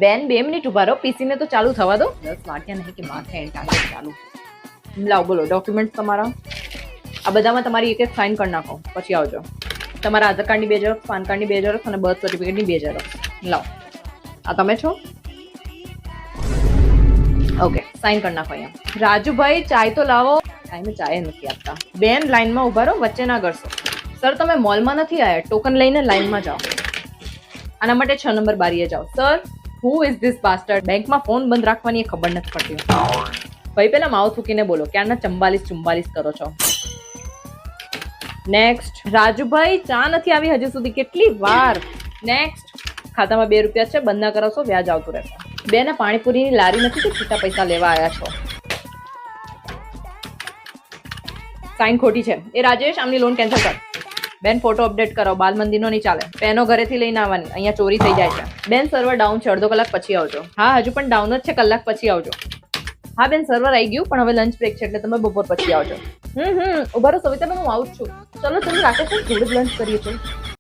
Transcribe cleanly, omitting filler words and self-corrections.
બેન 2 મિનિટ ઉભા રહો, પીસી ને તો ચાલુ થવા દો. 10 વાગ્યા નહીં કે માથે ટાંગે ચાલુ. લાવ બોલો ડોક્યુમેન્ટ તમારા. આ બધામાં તમારી એક એક સાઇન કરી નાખો, પછી આવજો. તમારા આધાર કાર્ડની 2 ઝેરોક્સ, પાન કાર્ડની 2 ઝેરોક્સ અને બર્થ સર્ટિફિકેટની 2 ઝેરોક્સ. લાવ. આ તમે છો? ઓકે, સાઇન કરી નાખો અહીંયા. રાજુભાઈ ચાય તો લાવો. ટાઈમે ચાય નથી આપતા. બેન લાઈનમાં ઉભા રહો, વચ્ચે ના કરશો. સર તમે મોલમાં નથી આવ્યા, ટોકન લઈને લાઈનમાં જાઓ. આના માટે 6 નંબર બારીએ જાઓ. Sir who is this બાસ્ટર્ડ? બેંકમાં ફોન બંધ રાખવાની ખબર નથી પડતી. ભાઈ પેલા માઉથ થૂકીને બોલો, ક્યારના 44 કરો છો. નેક્સ્ટ. રાજુભાઈ ચા નથી આવી હજુ સુધી, કેટલી વાર? નેક્સ્ટ. ખાતામાં 2 રૂપિયા છે, બંધ ના કરાવશો, વ્યાજ આવતું રહેશે. બેન પાણીપુરીની લારી નથી કે છૂટા પૈસા લેવા આવ્યા છો? સાઈન ખોટી છે. એ રાજેશ આમની લોન કેન્સલ કર. બેન ફોટો અપડેટ કરો, બાલ મંદિરનો નહીં ચાલે. પેનો ઘરેથી લઈને આવવાની, અહીંયા ચોરી થઈ જાય છે. બેન સર્વર ડાઉન છે, અડધો કલાક પછી આવજો. હા હજુ પણ ડાઉન જ છે, કલાક પછી આવજો. હા બેન સર્વર આવી ગયું, પણ હવે લંચ બ્રેક છે એટલે તમે બપોર પછી આવજો. ઉભા રહો સવિતા, હું આવું જ છું. ચલો ચલો રાખો છો, થોડું જ લંચ કરીએ છીએ.